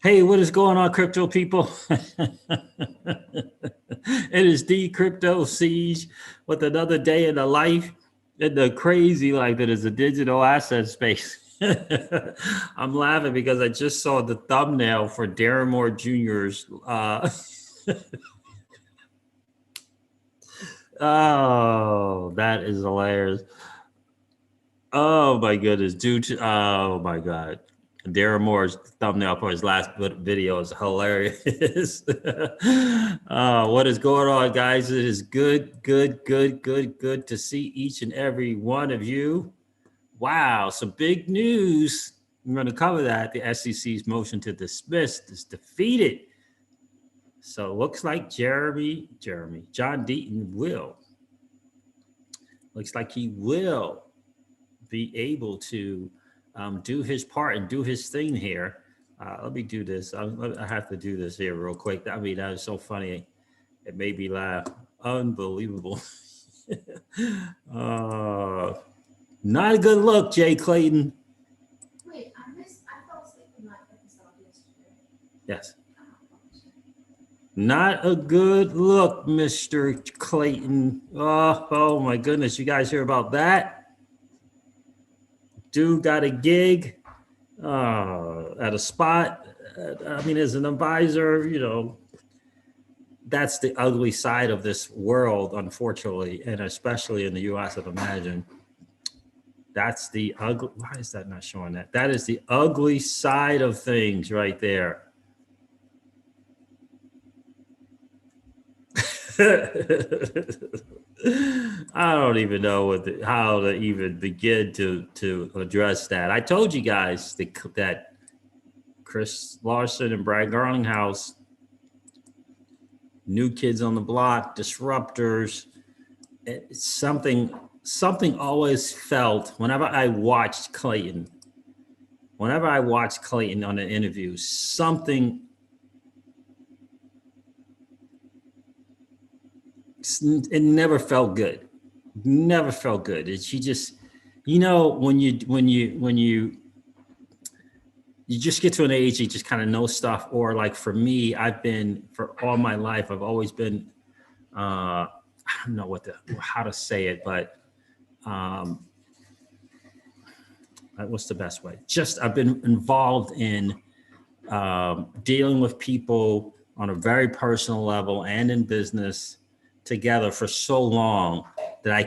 Hey, what is going on, crypto people? It is the Crypto Siege with another day in the life, in the crazy life that is a digital asset space. I'm laughing because I just saw the thumbnail for Darren Moore Jr.'s. Oh, that is hilarious. Oh my goodness, dude. Oh my God. Darren Moore's thumbnail for his last video is hilarious. What is going on, guys? It is good to see each and every one of you. Wow, some big news. I'm going to cover that. The SEC's motion to dismiss is defeated. So it looks like John Deaton looks like he will be able to do his part and do his thing here. Let me do this. I have to do this here real quick. I mean, that is so funny. It made me laugh. Unbelievable. Not a good look, Jay Clayton. Wait, I fell asleep in that episode yesterday. Yes. Not a good look, Mr. Clayton. Oh my goodness. You guys hear about that? Dude got a gig at a spot. I mean, as an advisor, that's the ugly side of this world, unfortunately, and especially in the U.S. I'd imagine. That's the ugly. Why is that not showing that? That is the ugly side of things right there. I don't even know how to even begin to address that. I told you guys that Chris Larson and Brad Garlinghouse, new kids on the block, disruptors. Something always felt whenever I watched Clayton on an interview, something. It never felt good. Never felt good. She just, when you just get to an age, you just kind of know stuff. Or like for me, for all my life, I've always been, I don't know how to say it, but what's the best way? Just I've been involved in dealing with people on a very personal level and in business together for so long that I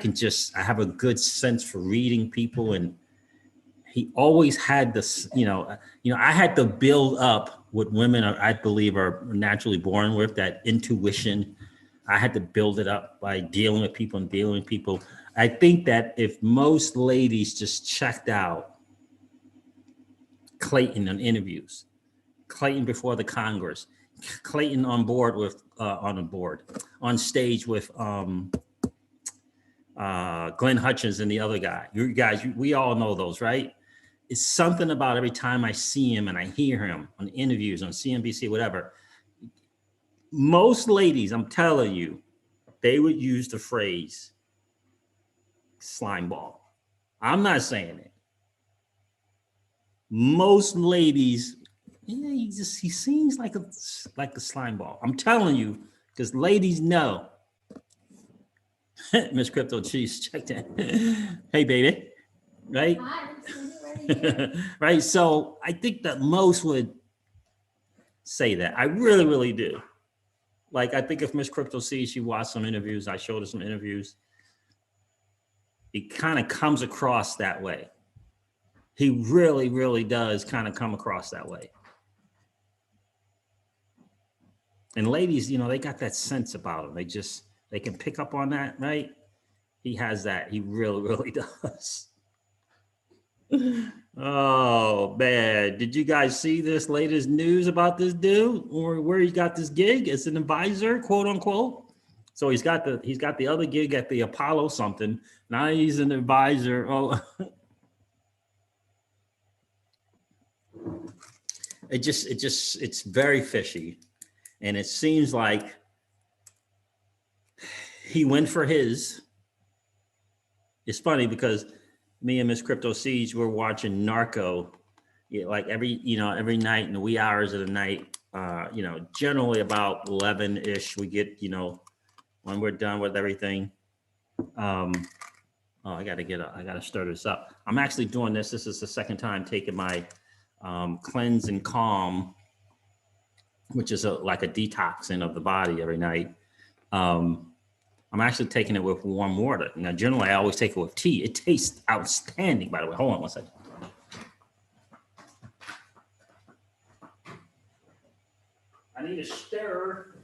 have a good sense for reading people. And he always had this, I had to build up what women I believe are naturally born with, that intuition. I had to build it up by dealing with people. I think that if most ladies just checked out Clayton on interviews, Clayton before the Congress, Clayton on stage with Glenn Hutchins and the other guy. You guys, we all know those, right? It's something about every time I see him and I hear him on interviews on CNBC, whatever. Most ladies, I'm telling you, they would use the phrase slime ball. I'm not saying it. Most ladies, he seems like a slime ball. I'm telling you, because ladies know. Miss Crypto Cheese, check that. Hey, baby. Right? Hi, right. So I think that most would say that. I really, really do. Like, I think if Miss Crypto sees, she watched some interviews, I showed her some interviews, it kind of comes across that way. He really, really does kind of come across that way. And ladies, they got that sense about him. They can pick up on that, right? He has that. He really, really does. Oh, man. Did you guys see this latest news about this dude or where he got this gig as an advisor, quote unquote? So he's got the other gig at the Apollo something. Now he's an advisor. Oh, it's very fishy. And it seems like he went for his. It's funny because me and Miss Crypto Siege were watching Narco Yeah, like every night in the wee hours of the night, generally about 11-ish, we get, when we're done with everything. Oh, I gotta stir this up. I'm actually doing this. This is the second time taking my cleanse and calm, which is like a detoxing of the body every night. I'm actually taking it with warm water. Now, generally, I always take it with tea. It tastes outstanding, by the way. Hold on one second. I need a stir.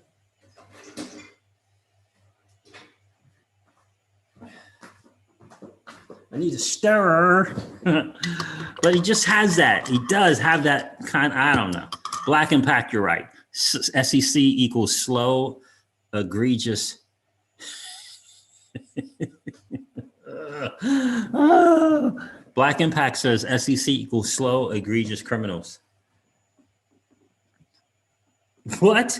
I need a stirrer. But he just has that. He does have that kind, I don't know. Black Impact, you're right. SEC equals slow, egregious. Black Impact says SEC equals slow, egregious criminals. What?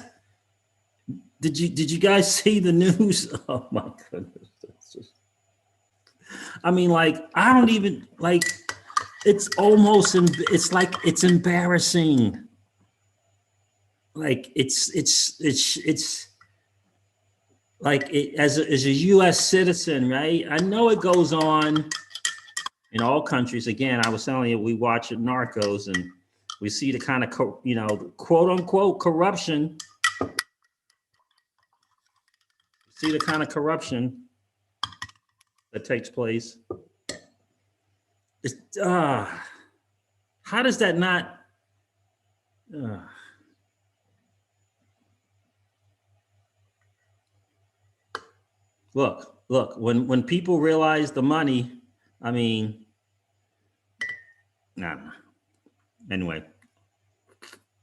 Did you guys see the news? Oh my goodness. I mean, like, I don't even like, it's almost, it's like, it's embarrassing. Like it's like as a U.S. citizen, right? I know it goes on in all countries. Again, I was telling you, we watch Narcos and we see the kind of, quote unquote corruption. See the kind of corruption that takes place. It's, how does that not? Look. When people realize the money, I mean, nah. Anyway,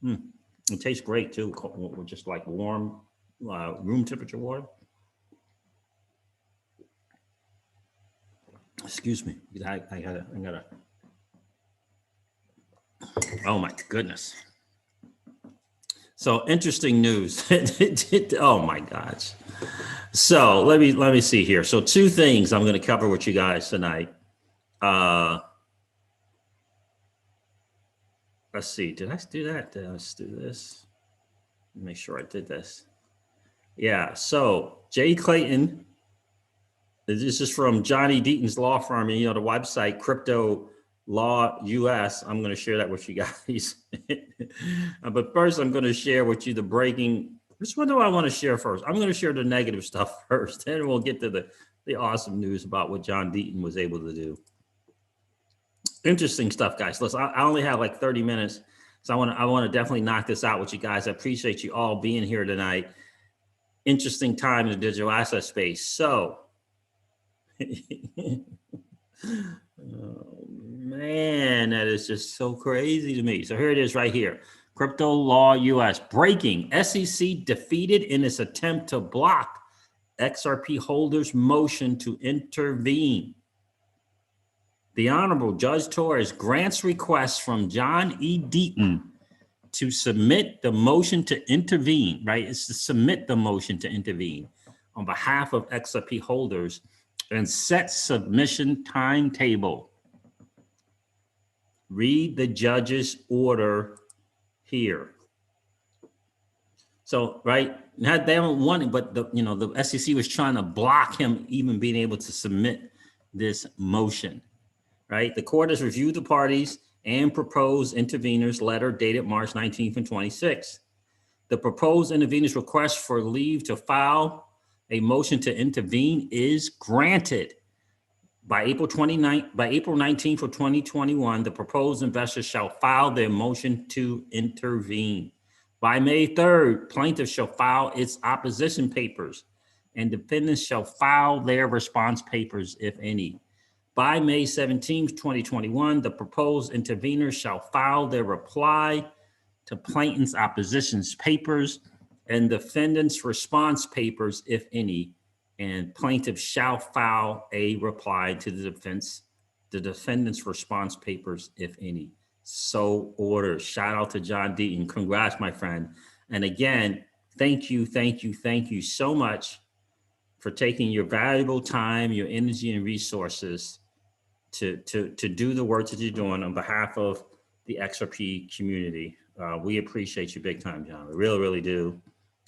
it tastes great too. Just like warm, room temperature water. Excuse me. I gotta. Oh my goodness. So interesting news. Oh my gosh. So let me see here. So two things I'm going to cover with you guys tonight. Let's see. Did I do that? Let's do this. Make sure I did this. Yeah. So Jay Clayton. This is from Johnny Deaton's law firm, and the website Crypto Law US. I'm going to share that with you guys. But first, I'm going to share with you the breaking. Which one do I want to share first? I'm going to share the negative stuff first, and we'll get to the awesome news about what John Deaton was able to do. Interesting stuff, guys. Listen, I only have like 30 minutes, so I want to definitely knock this out with you guys. I appreciate you all being here tonight. Interesting time in the digital asset space. So, oh, man, that is just so crazy to me. So here it is right here. Crypto Law US breaking. SEC defeated in its attempt to block XRP holders' motion to intervene. The Honorable Judge Torres grants request from John E. Deaton to submit the motion to intervene, right? It's to submit the motion to intervene on behalf of XRP holders and set submission timetable. Read the judge's order here. So, right, now they haven't won it, but the SEC was trying to block him even being able to submit this motion, right? The court has reviewed the parties and proposed interveners letter dated March 19th and 26th. The proposed interveners request for leave to file a motion to intervene is granted. By April 19th of 2021, the proposed investors shall file their motion to intervene. By May 3rd, plaintiffs shall file its opposition papers, and defendants shall file their response papers, if any. By May 17th, 2021, the proposed interveners shall file their reply to plaintiff's opposition's papers and defendant's response papers, if any, and plaintiff shall file a reply to the defendant's response papers, if any. So ordered. Shout out to John Deaton. Congrats, my friend. And again, thank you so much for taking your valuable time, your energy and resources to do the work that you're doing on behalf of the XRP community. We appreciate you big time, John. We really, really do.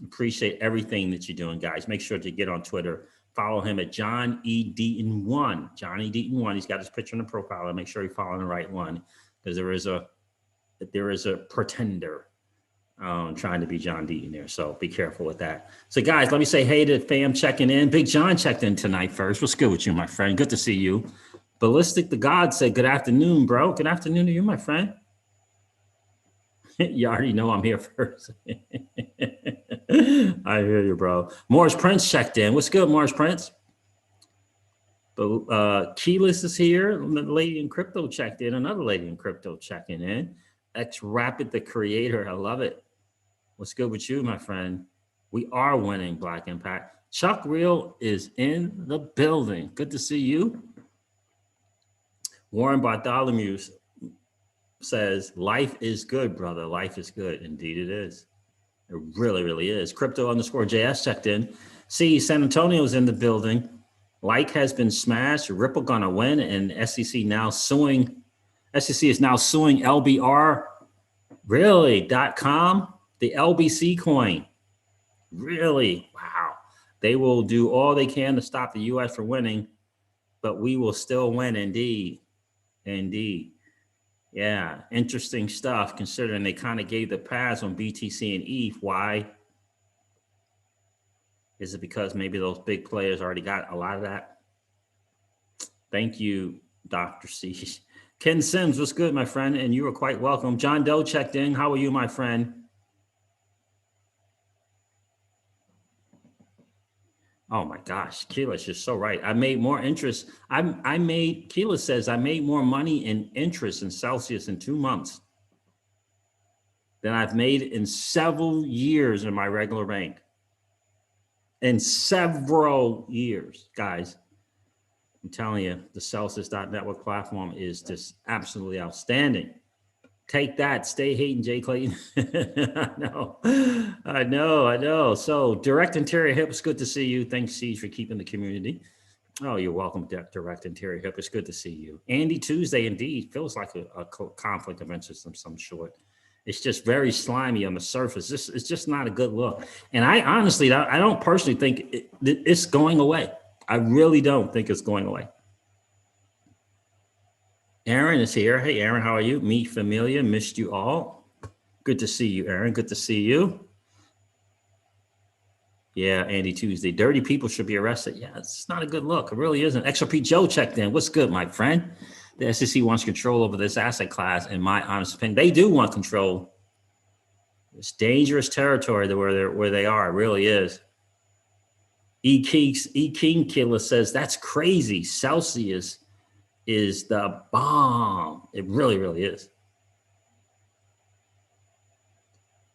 Appreciate everything that you're doing, guys. Make sure to get on Twitter. Follow him at John E. Deaton1. John E. Deaton1. He's got his picture in the profile. And make sure you're following the right one, because there is a pretender trying to be John Deaton there. So be careful with that. So guys, let me say hey to fam checking in. Big John checked in tonight first. What's good with you, my friend? Good to see you. Ballistic the God said, good afternoon, bro. Good afternoon to you, my friend. You already know I'm here first. I hear you, bro. Morris Prince checked in. What's good, Morris Prince? But Keyless is here. The lady in crypto checked in. Another lady in crypto checking in. X Rapid the creator. I love it. What's good with you, my friend? We are winning, Black Impact. Chuck Real is in the building. Good to see you. Warren Bartholomew says, life is good, brother. Life is good. Indeed it is. It really, really is. Crypto_JS checked in. See, San Antonio's in the building. Like has been smashed. Ripple gonna win, and SEC is now suing LBR. Really? .com? The LBC coin. Really? Wow. They will do all they can to stop the US from winning, but we will still win. Indeed. Indeed. Yeah, interesting stuff, considering they kind of gave the pass on BTC and ETH. Why? Is it because maybe those big players already got a lot of that? Thank you, Dr. C. Ken Sims, what's good, my friend? And you are quite welcome. John Doe checked in. How are you, my friend? Oh my gosh, Keyless, you're so right. I made more interest. Keyless says I made more money in interest in Celsius in 2 months than I've made in several years in my regular bank. In several years, guys. I'm telling you, the Celsius.network platform is just absolutely outstanding. Take that. Stay hating, Jay Clayton. I know. So, Direct Interior Hip, it's good to see you. Thanks, Siege, for keeping the community. Oh, you're welcome, Direct Interior Hip. It's good to see you. Andy Tuesday, indeed, feels like a conflict of interest of some sort. It's just very slimy on the surface. It's just not a good look. And I honestly, I don't personally think it's going away. I really don't think it's going away. Aaron is here. Hey, Aaron, how are you? Meet Familia, missed you all. Good to see you, Aaron. Good to see you. Yeah, Andy Tuesday. Dirty people should be arrested. Yeah, it's not a good look. It really isn't. XRP Joe checked in. What's good, my friend? The SEC wants control over this asset class, in my honest opinion. They do want control. It's dangerous territory where they are. It really is. E. King Killer says, that's crazy. Celsius is the bomb. It really, really is.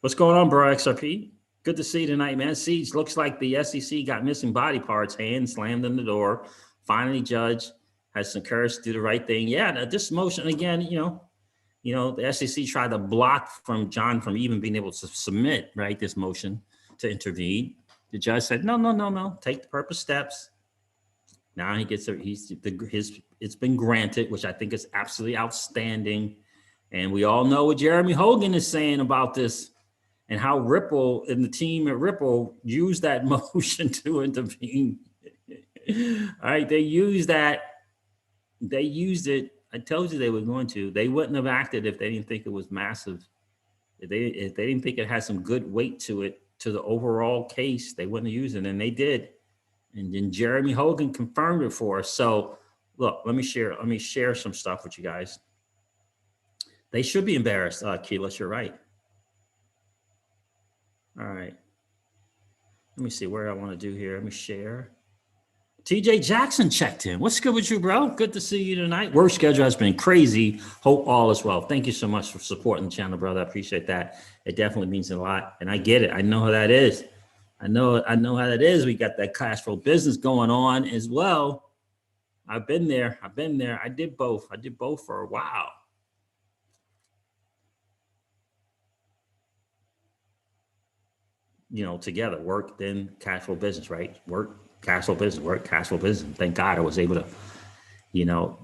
What's going on, bro, XRP? Good to see you tonight, man. Siege, looks like the SEC got missing body parts, hand slammed in the door. Finally, judge has some courage to do the right thing. Yeah, this motion, again, the SEC tried to block from John from even being able to submit, right, this motion to intervene. The judge said, no, take the proper steps. Now he gets it's been granted, which I think is absolutely outstanding. And we all know what Jeremy Hogan is saying about this and how Ripple and the team at Ripple used that motion to intervene. All right, they used that. They used it. I told you they were going to. They wouldn't have acted if they didn't think it was massive. If they didn't think it had some good weight to it, to the overall case, they wouldn't have used it, and they did. And then Jeremy Hogan confirmed it for us. So look, let me share some stuff with you guys. They should be embarrassed, Keyless, you're right. All right. Let me see where I want to do here. Let me share. TJ Jackson checked in. What's good with you, bro? Good to see you tonight. Work schedule has been crazy. Hope all is well. Thank you so much for supporting the channel, brother. I appreciate that. It definitely means a lot. And I get it. I know how that is. I know how that is. We got that cash flow business going on as well. I've been there. I did both. I did both for a while. Together, work, then cash flow business, right? Work, cash flow business, work, cash flow business. Thank God I was able to,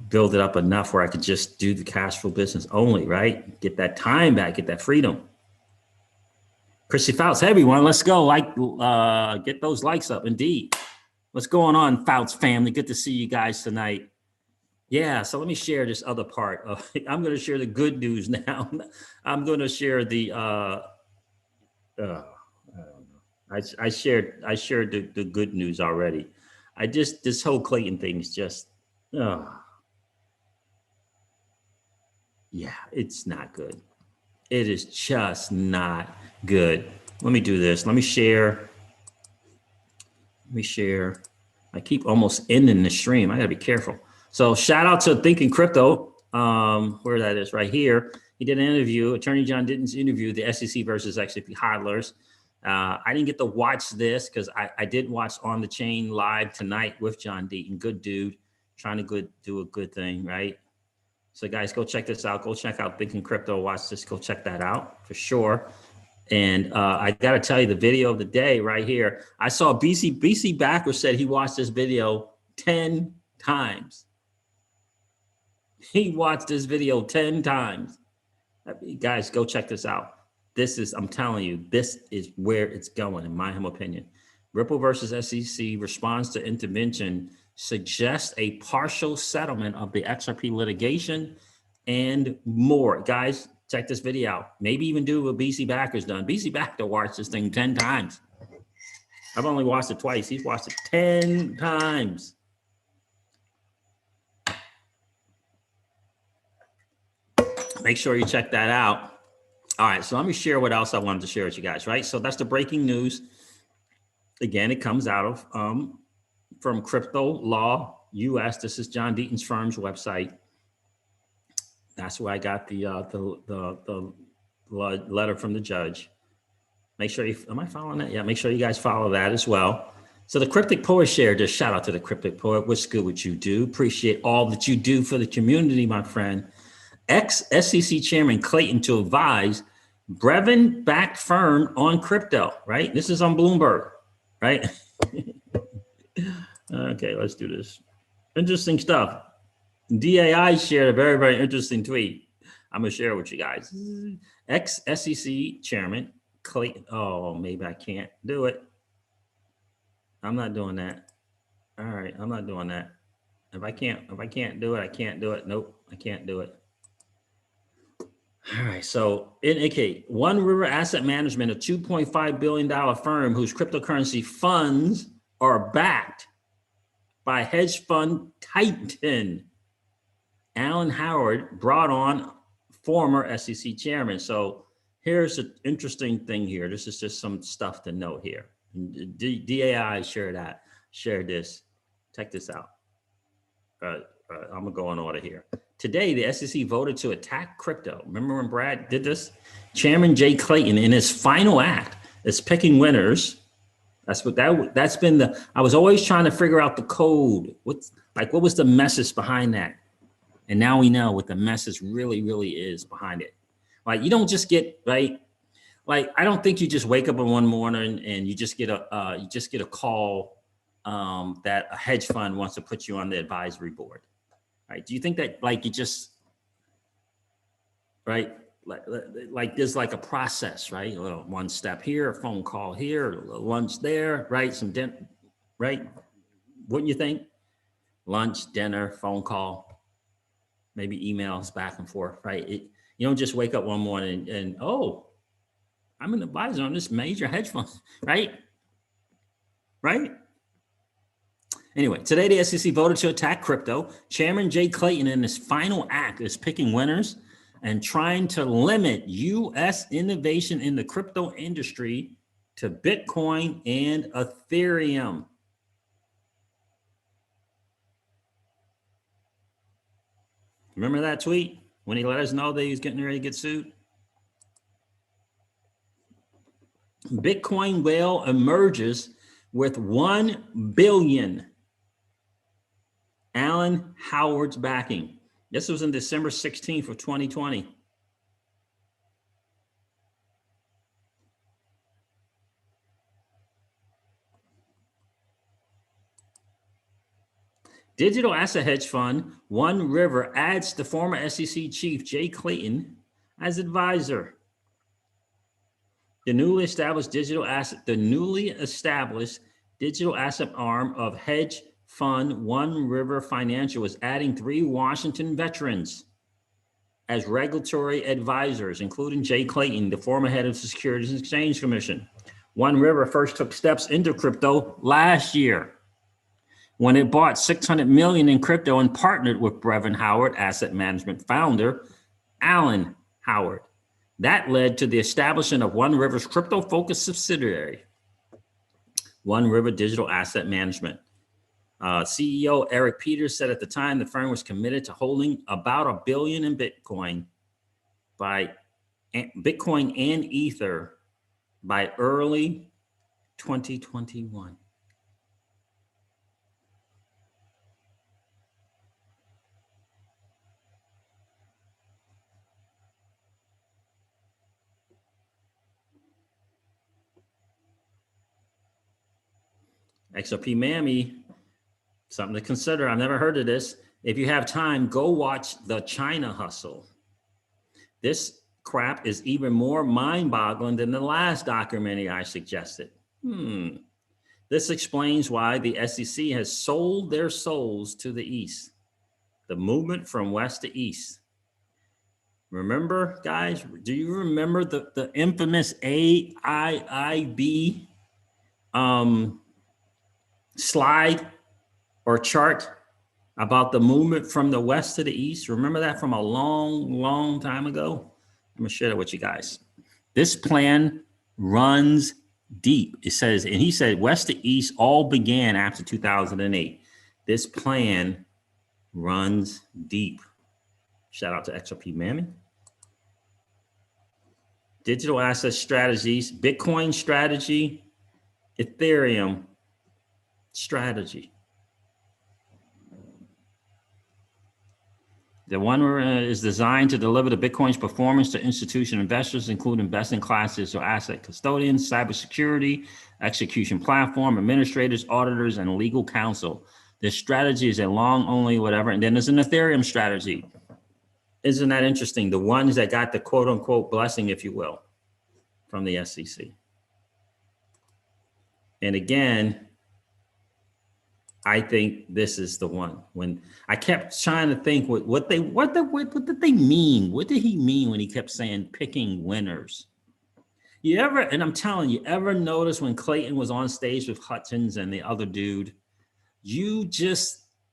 build it up enough where I could just do the cash flow business only, right? Get that time back, get that freedom. Chrissy Fouts, hey everyone, let's go. Get those likes up. Indeed. What's going on, Fouts family? Good to see you guys tonight. Yeah, so let me share this other part of I'm going to share the good news now. I'm going to share the I don't know. I shared the good news already. This whole Clayton thing is just yeah, it's not good. It is just not good. Let me do this. Let me share. I keep almost ending the stream. I gotta be careful. So shout out to Thinking Crypto, where that is right here. He did an interview. Attorney John Ditton's interview, the SEC versus XRP hodlers. I didn't get to watch this because I did watch On the Chain live tonight with John Deaton. Good dude, trying to do a good thing, right? So guys, go check this out. Go check out Thinking Crypto. Watch this. Go check that out for sure. And I got to tell you the video of the day right here. I saw BC Backer said he watched this video 10 times. He watched this video 10 times. Guys, go check this out. I'm telling you, this is where it's going, in my humble opinion. Ripple versus SEC response to intervention suggests a partial settlement of the XRP litigation and more. Guys, check this video out. Maybe even do what BC Backer's done. BC Backer watched this thing 10 times. I've only watched it twice. He's watched it 10 times. Make sure you check that out. All right, so let me share what else I wanted to share with you guys, right? So that's the breaking news. Again, it comes out of from Crypto Law US. This is John Deaton's firm's website. That's where I got the letter from the judge. Make sure am I following that? Yeah, make sure you guys follow that as well. So the Cryptic Poet shared this. Shout out to the Cryptic Poet. What's good what you do? Appreciate all that you do for the community, my friend. Ex-SEC Chairman Clayton to advise Brevin-backed firm on crypto, right? This is on Bloomberg, right? Okay, let's do this. Interesting stuff. DAI shared a very, very interesting tweet. I'm going to share it with you guys. Ex-SEC Chairman Clayton. Oh, maybe I can't do it. I'm not doing that. All right, I'm not doing that. If I can't do it, I can't do it. Nope, I can't do it. All right, so One River Asset Management, a $2.5 billion firm whose cryptocurrency funds are backed by hedge fund titan Alan Howard, brought on former SEC chairman. So here's an interesting thing here. This is just some stuff to note here. DAI shared this. Check this out. I'm gonna go in order here. Today, the SEC voted to attack crypto. Remember when Brad did this? Chairman Jay Clayton, in his final act, is picking winners. That's been I was always trying to figure out the code. What was the message behind that? And now we know what the message really, really is behind it. Like, you don't just get, right? Like, I don't think you just wake up on one morning and you just get a call that a hedge fund wants to put you on the advisory board. Right? Do you think that you just, right? Like there's like a process, right? One step here, a phone call here, lunch there, right? Some dinner, right? Wouldn't you think? Lunch, dinner, phone call, maybe emails back and forth, right? You don't just wake up one morning and oh, I'm an advisor on this major hedge fund, right? Right? Anyway, today the SEC voted to attack crypto. Chairman Jay Clayton, in his final act, is picking winners and trying to limit U.S. innovation in the crypto industry to Bitcoin and Ethereum. Remember that tweet when he let us know that he was getting ready to get sued? Bitcoin whale emerges with 1 billion. Alan Howard's backing. This was on December 16th of 2020. Digital asset hedge fund One River adds the former SEC chief Jay Clayton as advisor. The newly established digital asset arm of hedge fund One River Financial is adding 3 Washington veterans as regulatory advisors, including Jay Clayton, the former head of the Securities and Exchange Commission. One River first took steps into crypto last year when it bought $600 million in crypto and partnered with Brevin Howard, asset management founder Alan Howard. That led to the establishment of One River's crypto-focused subsidiary, One River Digital Asset Management. CEO Eric Peters said at the time the firm was committed to holding about $1 billion in Bitcoin and Ether by early 2021. XRP Mammy, something to consider. I've never heard of this. If you have time, go watch The China Hustle. This crap is even more mind-boggling than the last documentary I suggested. This explains why the SEC has sold their souls to the East. The movement from West to East. Remember, guys, do you remember the infamous AIIB slide or chart about the movement from the West to the East? Remember that from a long, long time ago? I'm going to share that with you guys. This plan runs deep. It says, and he said, West to East all began after 2008. This plan runs deep. Shout out to XRP Mammy. Digital asset strategies, Bitcoin strategy, Ethereum strategy. The One is designed to deliver the Bitcoin's performance to institutional investors, including best-in-class digital asset custodians, cybersecurity, execution platform, administrators, auditors, and legal counsel. This strategy is a long-only whatever, and then there's an Ethereum strategy. Isn't that interesting? The ones that got the quote-unquote blessing, if you will, from the SEC. And again, I think this is the one. When I kept trying to think what did they mean? What did he mean when he kept saying picking winners? You ever, and I'm telling you, ever notice when Clayton was on stage with Hutchins and the other dude,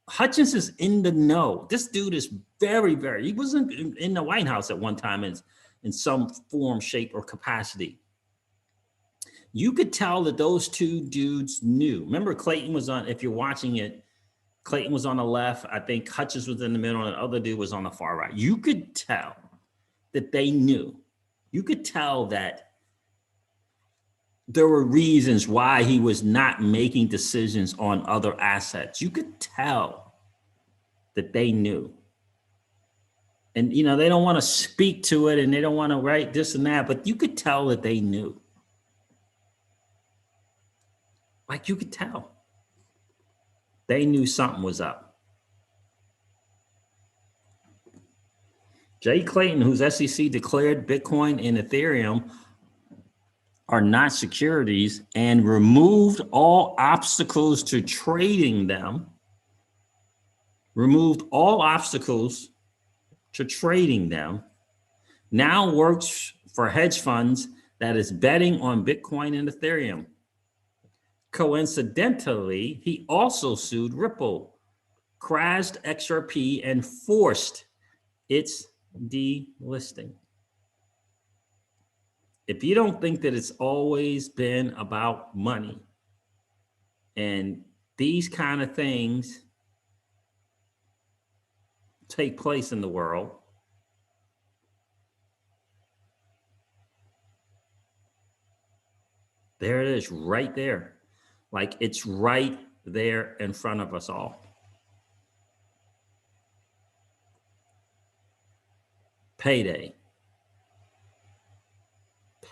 Hutchins is in the know. This dude is very, very, he wasn't in the White House at one time in some form, shape, or capacity. You could tell that those two dudes knew. Remember, Clayton was on, if you're watching it, Clayton was on the left. I think Hutchins was in the middle, and the other dude was on the far right. You could tell that they knew. You could tell that there were reasons why he was not making decisions on other assets. You could tell that they knew. And, you know, they don't want to speak to it and they don't want to write this and that, but you could tell that they knew. Like you could tell. They knew something was up. Jay Clayton, whose SEC declared Bitcoin and Ethereum are not securities and removed all obstacles to trading them, now works for hedge funds that is betting on Bitcoin and Ethereum. Coincidentally, he also sued Ripple, crashed XRP, and forced its delisting. If you don't think that it's always been about money and these kind of things take place in the world, there it is right there. Like it's right there in front of us all. Payday.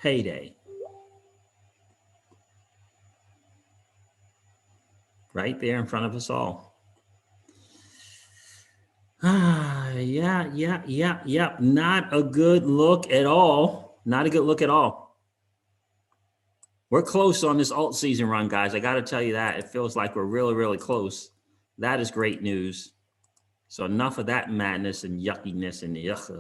Payday. Right there in front of us all. Yeah. Not a good look at all. Not a good look at all. We're close on this alt season run, guys. I got to tell you that. It feels like we're really, really close. That is great news. So enough of that madness and yuckiness and yuck.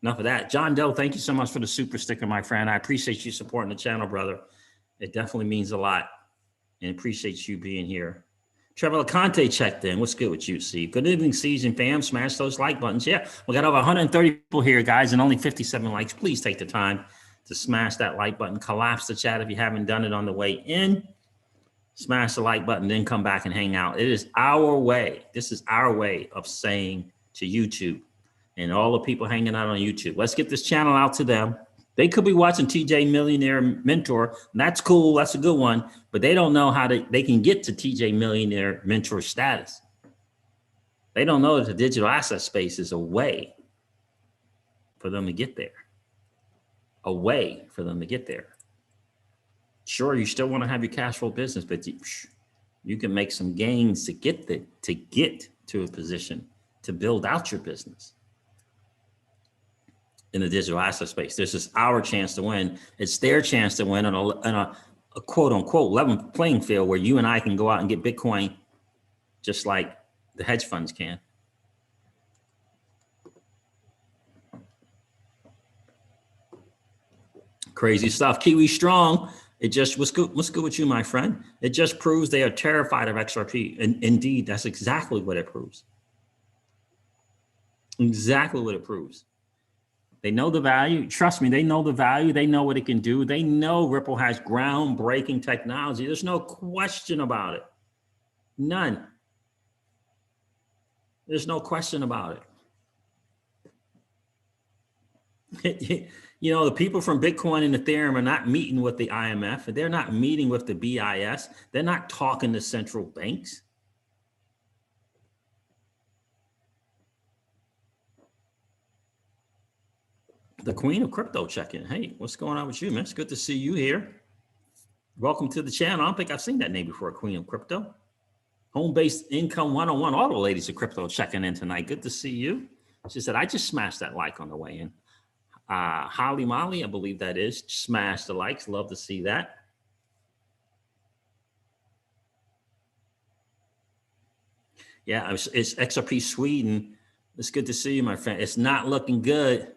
Enough of that. John Doe, thank you so much for the super sticker, my friend. I appreciate you supporting the channel, brother. It definitely means a lot, and appreciate you being here. Trevor LeConte checked in. What's good with you, Steve? Good evening, season fam. Smash those like buttons. Yeah, we got over 130 people here, guys, and only 57 likes. Please take the time to smash that like button. Collapse the chat if you haven't done it on the way in. Smash the like button, then come back and hang out. It is our way. This is our way of saying to YouTube and all the people hanging out on YouTube, let's get this channel out to them. They could be watching TJ Millionaire Mentor, and that's cool. That's a good one, but they don't know how they can get to TJ Millionaire Mentor status. They don't know that the digital asset space is a way for them to get there. A way for them to get there. Sure, you still want to have your cash flow business, but you can make some gains to get to a position to build out your business in the digital asset space. This is our chance to win. It's their chance to win on a quote unquote level playing field where you and I can go out and get Bitcoin just like the hedge funds can. Crazy stuff. Kiwi Strong. It just what's good with you, my friend? It just proves they are terrified of XRP. And indeed, that's exactly what it proves. Exactly what it proves. They know the value. Trust me, they know the value. They know what it can do. They know Ripple has groundbreaking technology. There's no question about it. None. There's no question about it. You know, the people from Bitcoin and Ethereum are not meeting with the IMF. They're not meeting with the BIS. They're not talking to central banks. The Queen of Crypto check-in. Hey, what's going on with you, man? It's good to see you here. Welcome to the channel. I don't think I've seen that name before, Queen of Crypto. Home-based income 101. All the ladies of crypto checking in tonight. Good to see you. She said, I just smashed that like on the way in. Holly Molly, I believe that is. Smash the likes. Love to see that. Yeah, it's XRP Sweden. It's good to see you, my friend. It's not looking good.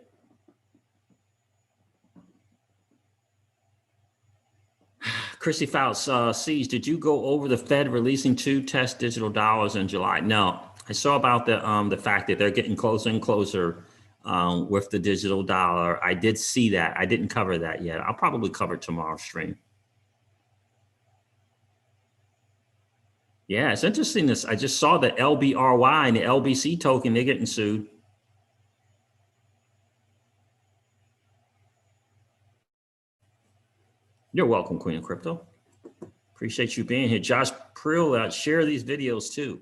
Chrissy Fouts, Siege, did you go over the Fed releasing 2 test digital dollars in July? No, I saw about the fact that they're getting closer and closer with the digital dollar. I did see that. I didn't cover that yet. I'll probably cover tomorrow's stream. Yeah, it's interesting. I just saw the LBRY and the LBC token, they're getting sued. You're welcome, Queen of Crypto. Appreciate you being here. Josh Prill, share these videos too.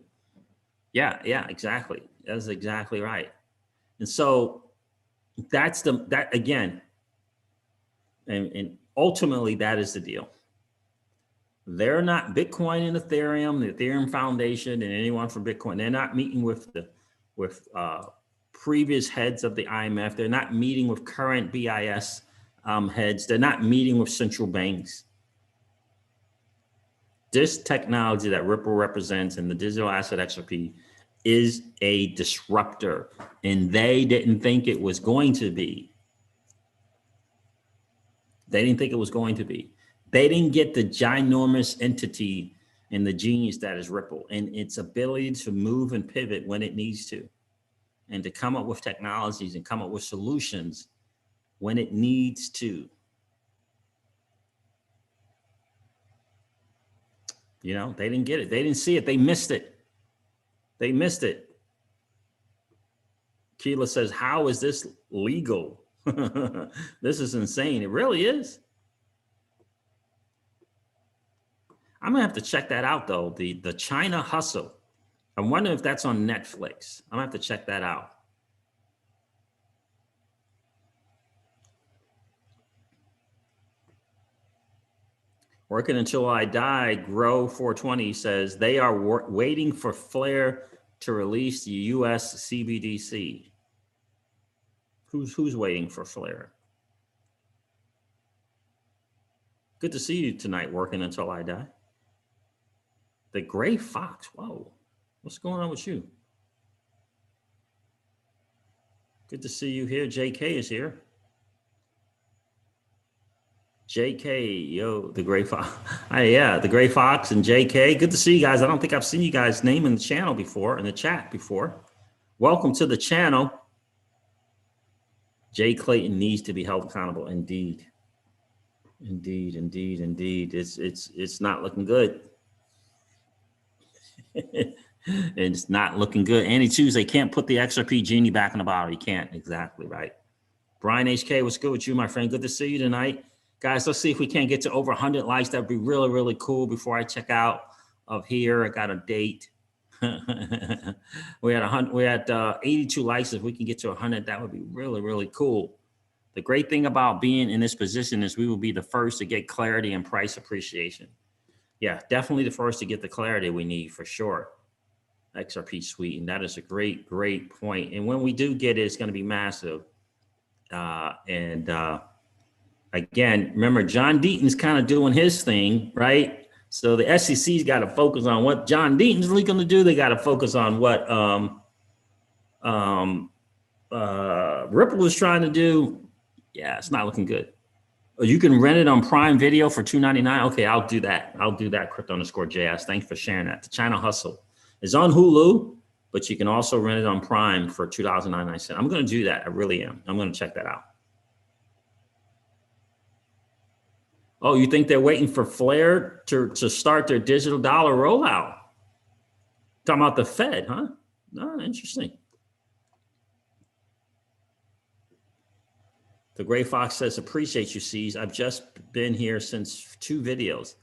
Yeah, exactly. That's exactly right. And so that's that again. And ultimately that is the deal. They're not Bitcoin and Ethereum, the Ethereum Foundation, and anyone from Bitcoin. They're not meeting with previous heads of the IMF. They're not meeting with current BIS heads. They're not meeting with central banks. This technology that Ripple represents in the digital asset XRP is a disruptor, and they didn't think it was going to be. They didn't think it was going to be. They didn't get the ginormous entity and the genius that is Ripple and its ability to move and pivot when it needs to, and to come up with technologies and come up with solutions when it needs to. You know, they didn't get it. They didn't see it. They missed it. They missed it. Keela says, how is this legal? This is insane. It really is. I'm gonna have to check that out though. The China Hustle. I wonder if that's on Netflix. I'm gonna have to check that out. Working until I die, Grow 420 says they are waiting for Flare to release the U.S. CBDC. Who's waiting for Flare? Good to see you tonight, working until I die. The Gray Fox. Whoa, what's going on with you? Good to see you here. JK is here. JK, yo, the Gray Fox. Yeah, the Gray Fox and JK. Good to see you guys. I don't think I've seen you guys' name in the channel before, in the chat before. Welcome to the channel. Jay Clayton needs to be held accountable. Indeed. Indeed, indeed, indeed. It's not looking good. It's not looking good. Andy Tuesday can't put the XRP genie back in the bottle. He can't. Exactly right. Brian HK, what's good with you, my friend? Good to see you tonight. Guys, let's see if we can't get to over 100 likes. That'd be really, really cool before I check out of here. I got a date. We're at 82 likes. If we can get to 100, that would be really, really cool. The great thing about being in this position is we will be the first to get clarity and price appreciation. Yeah, definitely the first to get the clarity we need for sure. XRP suite, and that is a great, great point. And when we do get it, it's going to be massive. Again, remember, John Deaton's kind of doing his thing, right? So the SEC's got to focus on what John Deaton's really going to do. They got to focus on what Ripple is trying to do. Yeah, it's not looking good. You can rent it on Prime Video for $2.99. Okay, I'll do that. I'll do that. Crypto_JS. Thanks for sharing that. The China Hustle is on Hulu, but you can also rent it on Prime for $2.99. I'm going to do that. I really am. I'm going to check that out. Oh, you think they're waiting for Flare to start their digital dollar rollout? Talking about the Fed, huh? No, interesting. The Gray Fox says, appreciate you, C's. I've just been here since 2 videos.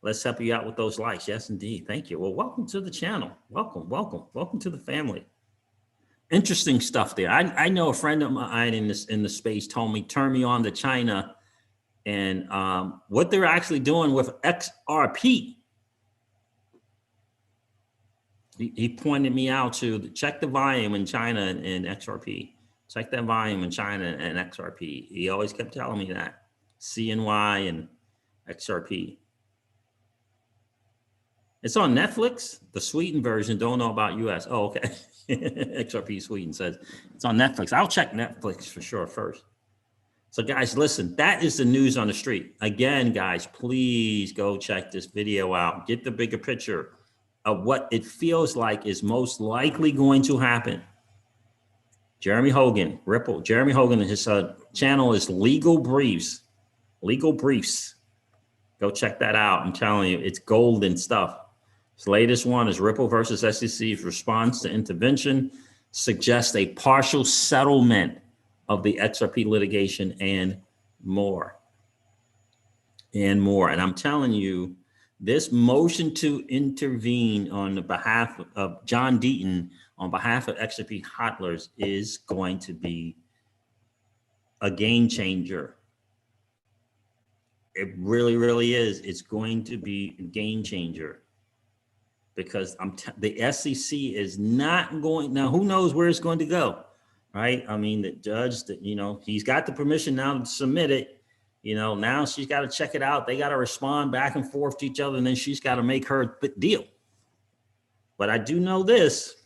Let's help you out with those likes. Yes, indeed. Thank you. Well, welcome to the channel. Welcome, welcome, welcome to the family. Interesting stuff there. I know a friend of mine in the space told me, turn me on to China and what they're actually doing with XRP. He pointed me out to check the volume in China and XRP. Check that volume in China and XRP. He always kept telling me that. CNY and XRP. It's on Netflix, the Sweden version. Don't know about US. Oh, okay. XRP Sweden says it's on Netflix. I'll check Netflix for sure first. So guys, listen, that is the news on the street. Again, guys, please go check this video out. Get the bigger picture of what it feels like is most likely going to happen. Jeremy Hogan, Ripple. Jeremy Hogan, his channel is Legal Briefs. Legal Briefs. Go check that out. I'm telling you, it's golden stuff. His latest one is Ripple versus SEC's response to intervention suggests a partial settlement of the XRP litigation and more. And more. And I'm telling you, this motion to intervene on the behalf of John Deaton, on behalf of XRP hodlers, is going to be a game changer. It really, really is. It's going to be a game changer because the SEC is not going, now who knows where it's going to go, right? I mean, the judge, he's got the permission now to submit it. Now she's got to check it out. They got to respond back and forth to each other, and then she's got to make her deal. But I do know this.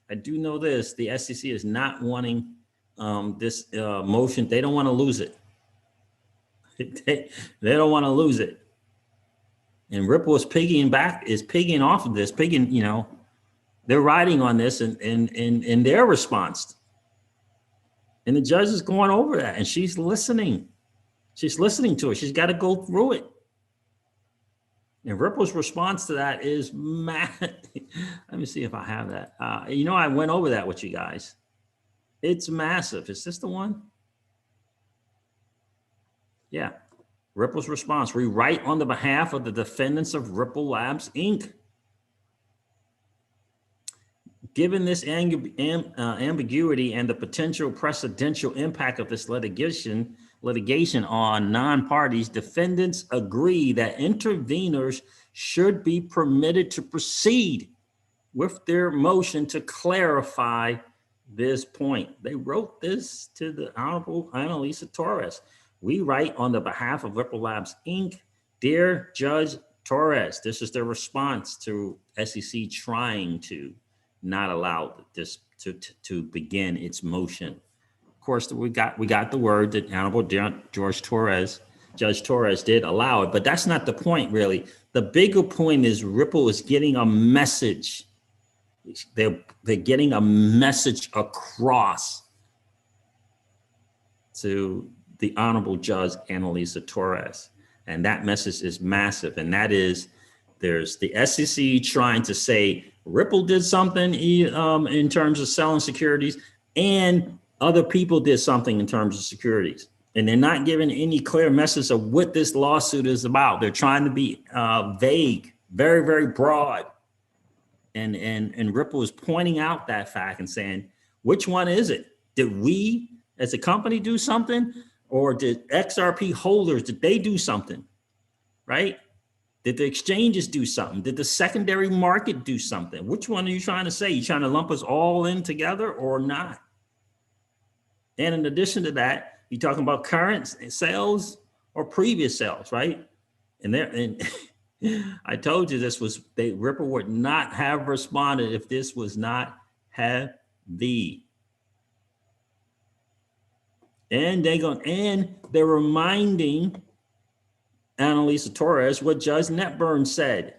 The SEC is not wanting this motion. They don't want to lose it. They don't want to lose it. And Ripple is pigging off of this, they're riding on this in their response. And the judge is going over that, and she's listening. She's listening to it. She's got to go through it. And Ripple's response to that is mad. Let me see if I have that. I went over that with you guys. It's massive. Is this the one? Yeah. Ripple's response. We write on the behalf of the defendants of Ripple Labs, Inc. Given this ambiguity and the potential precedential impact of this litigation on non-parties, defendants agree that interveners should be permitted to proceed with their motion to clarify this point. They wrote this to the Honorable Annalisa Torres. We write on the behalf of Ripple Labs, Inc. Dear Judge Torres, this is their response to SEC trying to not allow this to begin its motion. Of course, we got the word that Honorable Judge Torres did allow it, but that's not the point, really. The bigger point is Ripple is getting a message. They're getting a message across to the Honorable Judge Annalisa Torres. And that message is massive. And that is, there's the SEC trying to say Ripple did something in terms of selling securities, and other people did something in terms of securities. And they're not giving any clear message of what this lawsuit is about. They're trying to be vague, very, very broad. And Ripple is pointing out that fact and saying, which one is it? Did we as a company do something? Or did XRP holders, did they do something, right? Did the exchanges do something? Did the secondary market do something? Which one are you trying to say? You trying to lump us all in together or not? And in addition to that, you talking about current sales or previous sales, right? And I told you Ripple would not have responded if this was not heavy. And they're reminding Annalisa Torres what Judge Netburn said.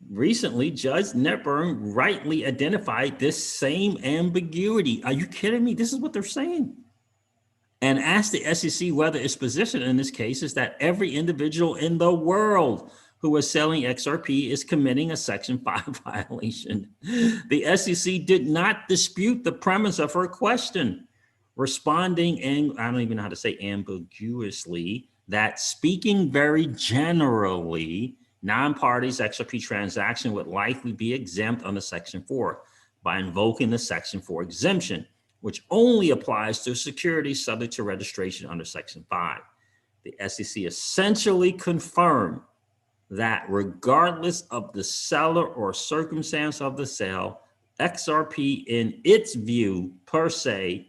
Recently, Judge Netburn rightly identified this same ambiguity. Are you kidding me? This is what they're saying. And asked the SEC whether its position in this case is that every individual in the world who is selling XRP is committing a Section 5 violation. The SEC did not dispute the premise of her question, responding, and I don't even know how to say ambiguously, that speaking very generally, non-parties XRP transaction would likely be exempt under Section 4 by invoking the Section 4 exemption, which only applies to securities subject to registration under Section 5. The SEC essentially confirmed that regardless of the seller or circumstance of the sale, XRP in its view per se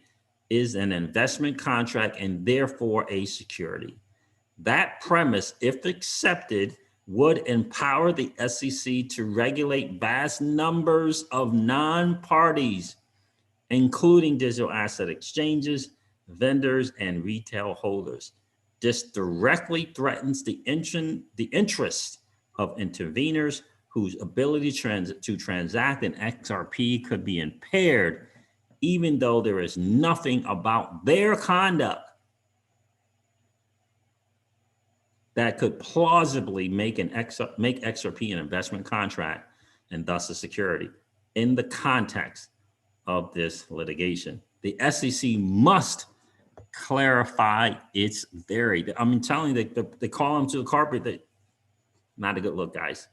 is an investment contract and therefore a security. That premise, if accepted, would empower the SEC to regulate vast numbers of non-parties, including digital asset exchanges, vendors, and retail holders. This directly threatens the interest of interveners whose ability to transact in XRP could be impaired, even though there is nothing about their conduct that could plausibly make XRP an investment contract and thus a security in the context of this litigation. The SEC must clarify its theory. I'm telling you, they call them to the carpet. That not a good look, guys.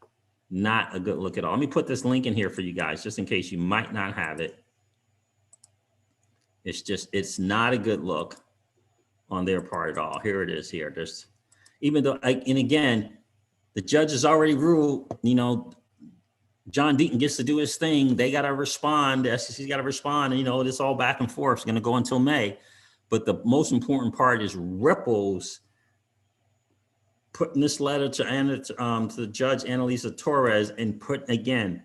Not a good look at all. Let me put this link in here for you guys, just in case you might not have it. It's not a good look on their part at all. Here it is here. Even though, and again, the judge has already ruled, John Deaton gets to do his thing. They got to respond. The SEC's got to respond. And, it's all back and forth. It's going to go until May. But the most important part is Ripple's putting this letter to Judge Annalisa Torres and putting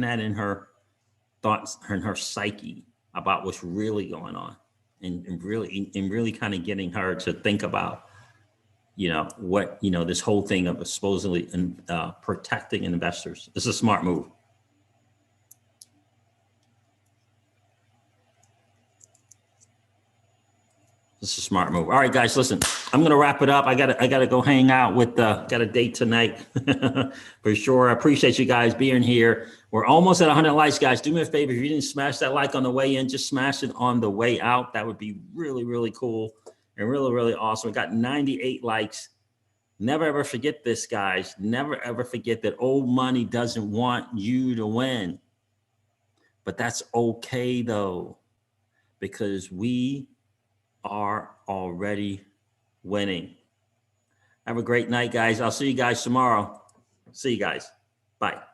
that in her thoughts and her psyche about what's really going on, and really kind of getting her to think about, what, this whole thing of supposedly protecting investors. This is a smart move. This is a smart move. All right, guys, listen, I'm going to wrap it up. I gotta go hang out with, got a date tonight for sure. I appreciate you guys being here. We're almost at 100 likes, guys. Do me a favor. If you didn't smash that like on the way in, just smash it on the way out. That would be really, really cool and really, really awesome. We got 98 likes. Never, ever forget this, guys. Never, ever forget that old money doesn't want you to win. But that's okay, though, because we are already winning. Have a great night, guys. I'll see you guys tomorrow. See you guys. Bye.